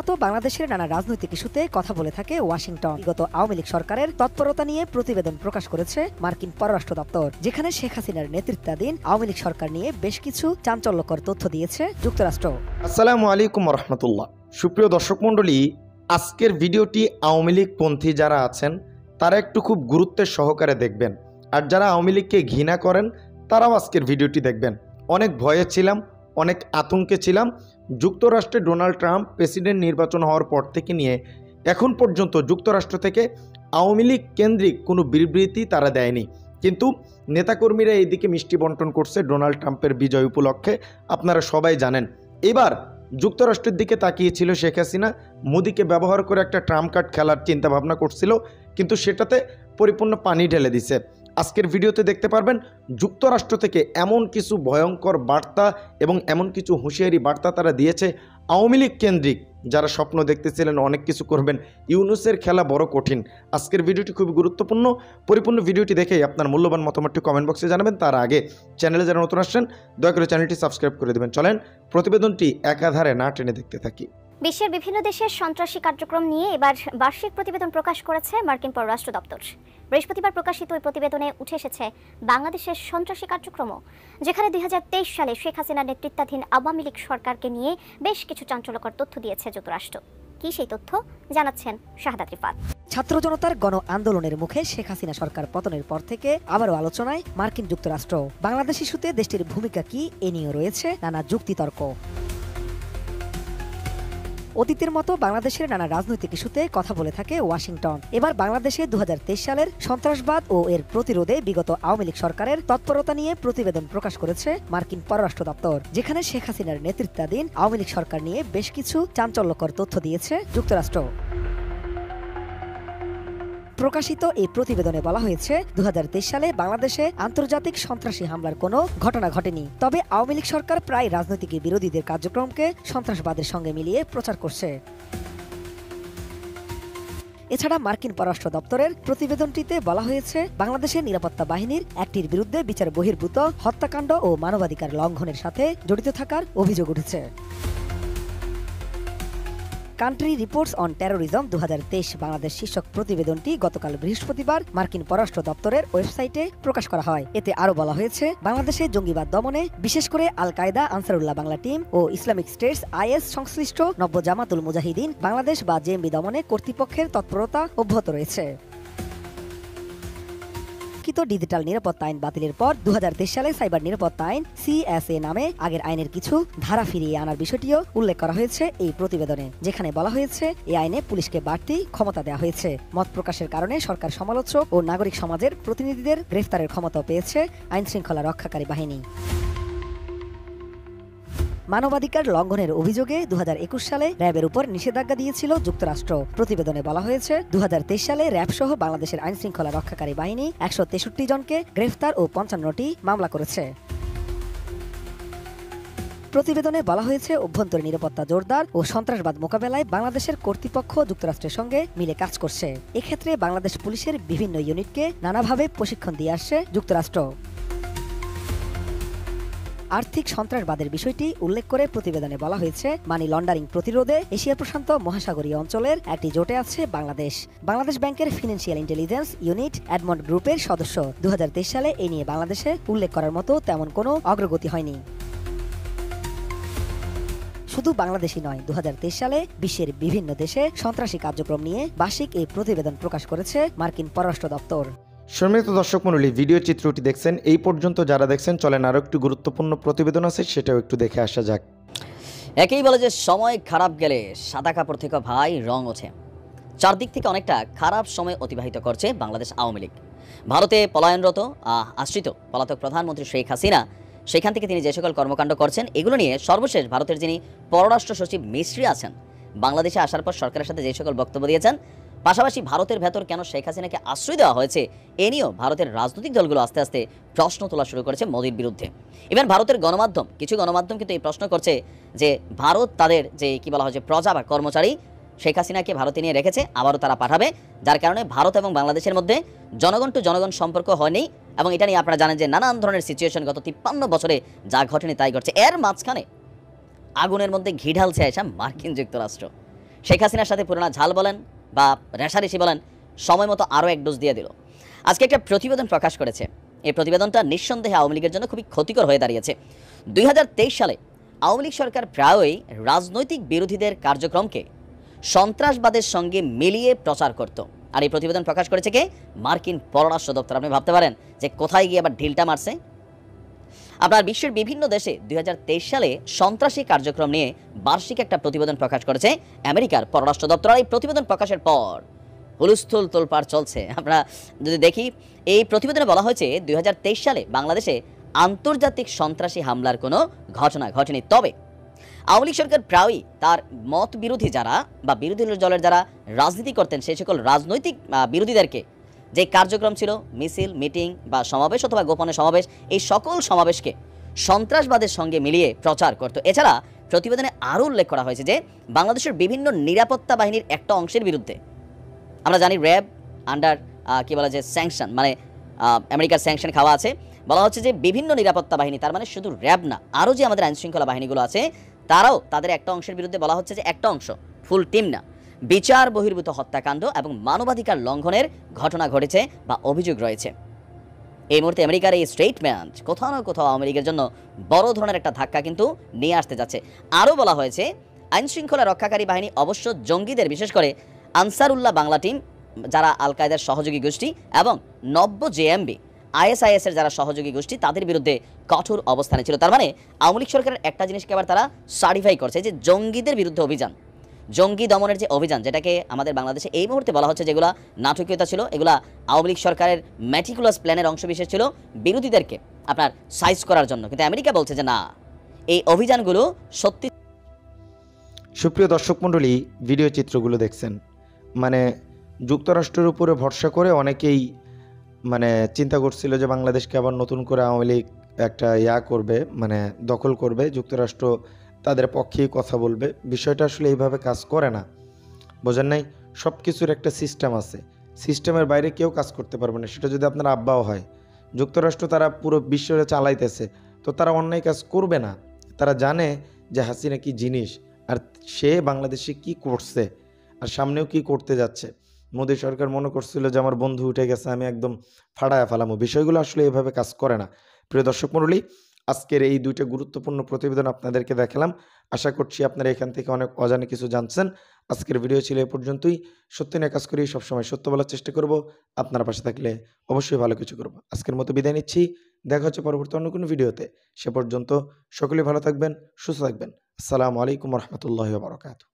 তো বাংলাদেশের নানা রাজনৈতিক ইস্যুতে কথা বলে থাকে ওয়াশিংটন। বিগত আওয়ামী লীগ সরকারের তৎপরতা নিয়ে প্রতিবেদন প্রকাশ করেছে মার্কিন পররাষ্ট্র দপ্তর, যেখানে শেখ হাসিনার নেতৃত্বাধীন আওয়ামী লীগ সরকার নিয়ে বেশ কিছু চাঞ্চল্যকর তথ্য দিয়েছে যুক্তরাষ্ট্র। আসসালামু আলাইকুম রহমতুল্লাহ। সুপ্রিয় দর্শক মণ্ডলী, আজকের ভিডিওটি আওয়ামী লীগ পন্থী যারা আছেন তারা একটু খুব গুরুত্বের সহকারে দেখবেন, আর যারা আওয়ামী লীগকে ঘৃণা করেন তারাও আজকের ভিডিওটি দেখবেন। অনেক ভয়ে ছিলাম, অনেক আতঙ্কে ছিলাম। যুক্তরাষ্ট্রে ডোনাল্ড ট্রাম্প প্রেসিডেন্ট নির্বাচন হওয়ার পর থেকে নিয়ে এখন পর্যন্ত যুক্তরাষ্ট্র থেকে আওয়ামী লীগ কেন্দ্রিক কোনো বিবৃতি তারা দেয়নি, কিন্তু নেতাকর্মীরা এইদিকে মিষ্টি বন্টন করছে ডোনাল্ড ট্রাম্পের বিজয় উপলক্ষে। আপনারা সবাই জানেন এবার যুক্তরাষ্ট্রের দিকে তাকিয়েছিল শেখ হাসিনা, মোদিকে ব্যবহার করে একটা ট্রাম্প কার্ড খেলার চিন্তা ভাবনা করছিল, কিন্তু সেটাতে পরিপূর্ণ পানি ঢেলে দিছে। আজকের ভিডিওতে দেখতে পারবেন যুক্তরাষ্ট্র থেকে এমন কিছু ভয়ঙ্কর বার্তা এবং এমন কিছু হুঁশিয়ারি বার্তা তারা দিয়েছে আওয়ামী লীগ কেন্দ্রিক যারা স্বপ্ন দেখতেছিলেন অনেক কিছু করবেন। ইউনূসের খেলা বড় কঠিন। আজকের ভিডিওটি খুবই গুরুত্বপূর্ণ। পরিপূর্ণ ভিডিওটি দেখেই আপনার মূল্যবান মতামতটি কমেন্ট বক্সে জানাবেন। তার আগে চ্যানেলে যারা নতুন আসছেন দয়া করে চ্যানেলটি সাবস্ক্রাইব করে দেবেন। চলেন প্রতিবেদনটি একাধারে না টেনে দেখতে থাকি। বিশ্বের বিভিন্ন দেশের সন্ত্রাসী কার্যক্রম নিয়ে এবার বার্ষিক প্রতিবেদন প্রকাশ করেছে মার্কিন পররাষ্ট্র দপ্তর। বৃহস্পতিবার প্রকাশিত ওই প্রতিবেদনে উঠে এসেছে বাংলাদেশের সন্ত্রাসী কার্যক্রমও, যেখানে 2023 সালে শেখ হাসিনার নেতৃত্বাধীন আওয়ামী লীগ সরকারকে নিয়ে বেশ কিছু চাঞ্চল্যকর তথ্য দিয়েছে যুক্তরাষ্ট্র। কি সেই তথ্য জানাচ্ছেন শাহাদাত রিফাত। ছাত্র জনতার গণ আন্দোলনের মুখে শেখ হাসিনা সরকার পতনের পর থেকে আবারও আলোচনায় মার্কিন যুক্তরাষ্ট্র। বাংলাদেশ ইস্যুতে দেশটির ভূমিকা কি, এ নিয়ে রয়েছে নানা যুক্তিতর্ক। অতীতের মতো বাংলাদেশের নানা রাজনৈতিক ইস্যুতে কথা বলে থাকে ওয়াশিংটন। এবার বাংলাদেশে 2023 সালের সন্ত্রাসবাদ ও এর প্রতিরোধে বিগত আওয়ামী লীগ সরকারের তৎপরতা নিয়ে প্রতিবেদন প্রকাশ করেছে মার্কিন পররাষ্ট্র দপ্তর, যেখানে শেখ হাসিনার নেতৃত্বাধীন আওয়ামী লীগ সরকার নিয়ে বেশ কিছু চাঞ্চল্যকর তথ্য দিয়েছে যুক্তরাষ্ট্র। প্রকাশিত এই প্রতিবেদনে বলা হয়েছে 2023 সালে বাংলাদেশে আন্তর্জাতিক সন্ত্রাসী হামলার কোনো ঘটনা ঘটেনি, তবে আওয়ামী লীগ সরকার প্রায় রাজনৈতিক বিরোধীদের কার্যক্রমকে সন্ত্রাসবাদের সঙ্গে মিলিয়ে প্রচার করছে। এছাড়া মার্কিন পররাষ্ট্র দপ্তরের প্রতিবেদনটিতে বলা হয়েছে বাংলাদেশের নিরাপত্তা বাহিনীর একটির বিরুদ্ধে বিচার বহির্ভূত হত্যাকাণ্ড ও মানবাধিকার লঙ্ঘনের সাথে জড়িত থাকার অভিযোগ উঠেছে। Country reports on terrorism 2023 Bangladesh শীর্ষক প্রতিবেদনটি গতকাল বৃহস্পতিবার মার্কিন পররাষ্ট্র দপ্তরের ওয়েবসাইটে প্রকাশ করা হয়। এতে আরও বলা হয়েছে বাংলাদেশে জঙ্গিবাদ দমনে বিশেষ করে Al Qaeda, Ansarullah Bangla team ও ইসলামিক স্টেটস IS সংশ্লিষ্ট নব্য জামাতুল মুজাহিদিন বাংলাদেশ বা জেএমবি দমনে কর্তৃপক্ষের তৎপরতা অব্যাহত রয়েছে। ডিজিটাল নিরাপত্তা আইন বাতিলের পর 2023 সালে সাইবার নিরাপত্তা আইন CSA নামে আগের আইনের কিছু ধারা ফিরিয়ে আনার বিষয়টিও উল্লেখ করা হয়েছে এই প্রতিবেদনে, যেখানে বলা হয়েছে এই আইনে পুলিশকে বাড়তি ক্ষমতা দেওয়া হয়েছে। মত প্রকাশের কারণে সরকার সমালোচক ও নাগরিক সমাজের প্রতিনিধিদের গ্রেফতারের ক্ষমতা পেয়েছে আইন শৃঙ্খলা রক্ষাকারী বাহিনী। মানবাধিকার লঙ্ঘনের অভিযোগে 2021 সালে র্যাবের উপর নিষেধাজ্ঞা দিয়েছিল যুক্তরাষ্ট্র। প্রতিবেদনে বলা হয়েছে 2023 সালে র্যাব সহ বাংলাদেশের আইন শৃঙ্খলা রক্ষাকারী বাহিনী 163 জনকে গ্রেফতার ও 55টি মামলা করেছে। প্রতিবেদনে বলা হয়েছে অভ্যন্তরীণ নিরাপত্তা জোরদার ও সন্ত্রাসবাদ মোকাবেলায় বাংলাদেশের কর্তৃপক্ষ যুক্তরাষ্ট্রের সঙ্গে মিলে কাজ করছে। এক্ষেত্রে বাংলাদেশ পুলিশের বিভিন্ন ইউনিটকে নানাভাবে প্রশিক্ষণ দিয়ে আসছে যুক্তরাষ্ট্র। আর্থিক সন্ত্রাসবাদের বিষয়টি উল্লেখ করে প্রতিবেদনে বলা হয়েছে মানি লন্ডারিং প্রতিরোধে এশিয়া প্রশান্ত মহাসাগরীয় অঞ্চলের একটি জোটে আছে বাংলাদেশ। বাংলাদেশ ব্যাংকের ফিনান্সিয়াল ইন্টেলিজেন্স ইউনিট এডমন্ড গ্রুপের সদস্য। 2023 সালে এ নিয়ে বাংলাদেশে উল্লেখ করার মতো তেমন কোনো অগ্রগতি হয়নি। শুধু বাংলাদেশই নয়, 2023 সালে বিশ্বের বিভিন্ন দেশে সন্ত্রাসী কার্যক্রম নিয়ে বার্ষিক এই প্রতিবেদন প্রকাশ করেছে মার্কিন পররাষ্ট্র দপ্তর। সম্মানিত দর্শক মণ্ডলী, ভিডিও চিত্রটি দেখছেন, এই পর্যন্ত যারা দেখছেন চলেন আরও একটু গুরুত্বপূর্ণ প্রতিবেদন আছে সেটাও একটু দেখে আসা যাক। একেই বলে যে সময় খারাপ গেলে সাদা কাপড় থেকে ভাই রং ওঠে। চারদিক থেকে অনেকটা খারাপ সময় অতিবাহিত করছে বাংলাদেশ আওয়ামী লীগ। ভারতে পলায়নরত আশ্রিত পলাতক প্রধানমন্ত্রী শেখ হাসিনা, সেখান থেকে তিনি যে সকল কর্মকাণ্ড করছেন এগুলো নিয়ে সর্বশেষ ভারতের যিনি পররাষ্ট্র সচিব মিস্ত্রি আছেন, বাংলাদেশে আসার পর সরকারের সাথে যে সকল বক্তব্য দিয়েছেন, পাশাপাশি ভারতের ভেতর কেন শেখ হাসিনাকে আশ্রয় দেওয়া হয়েছে এ নিয়েও ভারতের রাজনৈতিক দলগুলো আস্তে আস্তে প্রশ্ন তোলা শুরু করেছে মোদির বিরুদ্ধে। ইভেন ভারতের গণমাধ্যম, কিছু গণমাধ্যম কিন্তু এই প্রশ্ন করছে যে ভারত তাদের যে কি বলা হয় যে প্রজা বা কর্মচারী শেখ হাসিনাকে ভারতে নিয়ে রেখেছে, আবারও তারা পাঠাবে, যার কারণে ভারত এবং বাংলাদেশের মধ্যে জনগণ টু জনগণ সম্পর্ক হয়নি। এবং এটা নিয়ে আপনারা জানেন যে নানান ধরনের সিচুয়েশন গত 53 বছরে যা ঘটেনি তাই ঘটছে। এর মাঝখানে আগুনের মধ্যে ঘি ঢালছে এসব মার্কিন যুক্তরাষ্ট্র। শেখ হাসিনার সাথে পুরোনো ঝাল বলেন বা রেশারেশি বলেন, সময় মতো আরও এক ডোজ দিয়ে দিল। আজকে একটা প্রতিবেদন প্রকাশ করেছে। এই প্রতিবেদনটা নিঃসন্দেহে আওয়ামী লীগের জন্য খুবই ক্ষতিকর হয়ে দাঁড়িয়েছে। 2023 সালে আওয়ামী লীগ সরকার প্রায়ই রাজনৈতিক বিরোধীদের কার্যক্রমকে সন্ত্রাসবাদের সঙ্গে মিলিয়ে প্রচার করত। আর এই প্রতিবেদন প্রকাশ করেছে কে? মার্কিন পররাষ্ট্র দপ্তর। আপনি ভাবতে পারেন যে কোথায় গিয়ে আবার ঢিলটা মারছে। আপনার বিশ্বের বিভিন্ন দেশে 2023 সালে সন্ত্রাসী কার্যক্রম নিয়ে বার্ষিক একটা প্রতিবেদন প্রকাশ করেছে আমেরিকার পররাষ্ট্র দপ্তর। আর এই প্রতিবেদন প্রকাশের পর হুলস্থুল তোলপাড় চলছে। আমরা যদি দেখি, এই প্রতিবেদনে বলা হয়েছে 2023 সালে বাংলাদেশে আন্তর্জাতিক সন্ত্রাসী হামলার কোনো ঘটনা ঘটেনি। তবে আওয়ামী লীগ সরকার প্রায়ই তার মত বিরোধী যারা বা বিরোধী দলের যারা রাজনীতি করতেন সেই সকল রাজনৈতিক বিরোধীদেরকে যে কার্যক্রম ছিল, মিছিল, মিটিং বা সমাবেশ অথবা গোপনে সমাবেশ, এই সকল সমাবেশকে সন্ত্রাসবাদের সঙ্গে মিলিয়ে প্রচার করত। এছাড়া প্রতিবেদনে আরও উল্লেখ করা হয়েছে যে বাংলাদেশের বিভিন্ন নিরাপত্তা বাহিনীর একটা অংশের বিরুদ্ধে, আমরা জানি র্যাব আন্ডার কি বলা যায় স্যাংশন, মানে আমেরিকার স্যাংশন খাওয়া আছে। বলা হচ্ছে যে বিভিন্ন নিরাপত্তা বাহিনী, তার মানে শুধু র্যাব না, আরও যে আমাদের আইনশৃঙ্খলা বাহিনীগুলো আছে তারাও তাদের একটা অংশের বিরুদ্ধে বলা হচ্ছে যে একটা অংশ, ফুল টিম না, বিচার বহির্ভূত হত্যাকাণ্ড এবং মানবাধিকার লঙ্ঘনের ঘটনা ঘটেছে বা অভিযোগ রয়েছে। এই মুহূর্তে আমেরিকার এই স্টেটমেন্ট কোথাও না কোথাও আওয়ামী লীগের জন্য বড় ধরনের একটা ধাক্কা কিন্তু নিয়ে আসতে যাচ্ছে। আরও বলা হয়েছে আইনশৃঙ্খলা রক্ষাকারী বাহিনী অবশ্য জঙ্গিদের, বিশেষ করে আনসারুল্লাহ বাংলা টিম যারা আল কায়দার সহযোগী গোষ্ঠী এবং নব্য জেএমবি ISIS এর যারা সহযোগী গোষ্ঠী তাদের বিরুদ্ধে কঠোর অবস্থানে ছিল। তার মানে আওয়ামী লীগ সরকারের একটা জিনিসকে আবার তারা সার্টিফাই করছে যে জঙ্গিদের বিরুদ্ধে অভিযান, জঙ্গি দমনের যে অভিযান, যেটাকে আমাদের বাংলাদেশে এই মুহূর্তে বলা হচ্ছে যেগুলা নাটকীয়তা ছিল, এগুলা আওয়ামী লীগ সরকারের ম্যাটিকুলাস প্ল্যানের অংশবিশেষ ছিল বিরোধীদেরকে আপনার সাইজ করার জন্য। কিন্তু আমেরিকা বলছে যে না, এই অভিযানগুলো সত্যি। সুপ্রিয় দর্শক মণ্ডলী, ভিডিও চিত্রগুলো দেখছেন, মানে যুক্তরাষ্ট্রের উপরে ভরসা করে অনেকেই মানে চিন্তা করছিল যে বাংলাদেশকে আবার নতুন করে আওয়ামী লীগ একটা করবে, মানে দখল করবে, যুক্তরাষ্ট্র তাদের পক্ষেই কথা বলবে। বিষয়টা আসলে এইভাবে কাজ করে না, বোঝেন নাই? সব কিছুর একটা সিস্টেম আছে, সিস্টেমের বাইরে কেউ কাজ করতে পারবে না। সেটা যদি আপনার আব্বাও হয়, যুক্তরাষ্ট্র তারা পুরো বিশ্বরে চালাইতেছে, তো তারা অন্যায় কাজ করবে না। তারা জানে যে হাসিনা কি জিনিস, আর সে বাংলাদেশে কি করছে আর সামনেও কি করতে যাচ্ছে। মোদী সরকার মনে করছিল যে আমার বন্ধু উঠে গেছে, আমি একদম ফাড়ায় ফেলামো। বিষয়গুলো আসলে এভাবে কাজ করে না। প্রিয় দর্শক মণ্ডলী, আজকের এই দুইটা গুরুত্বপূর্ণ প্রতিবেদন আপনাদেরকে দেখালাম। আশা করছি আপনারা এখান থেকে অনেক অজানা কিছু জানছেন। আজকের ভিডিও ছিল এ পর্যন্তই। সত্য নিয়ে কাজ করি, সবসময় সত্য বলার চেষ্টা করব। আপনার পাশে থাকলে অবশ্যই ভালো কিছু করব। আজকের মতো বিদায় নিচ্ছি, দেখা হচ্ছে পরবর্তী অন্য কোনো ভিডিওতে। সে পর্যন্ত সকলেই ভালো থাকবেন, সুস্থ থাকবেন। আসসালামু আলাইকুম রহমতুল্লাহি ওয়া বারাকাতুহু।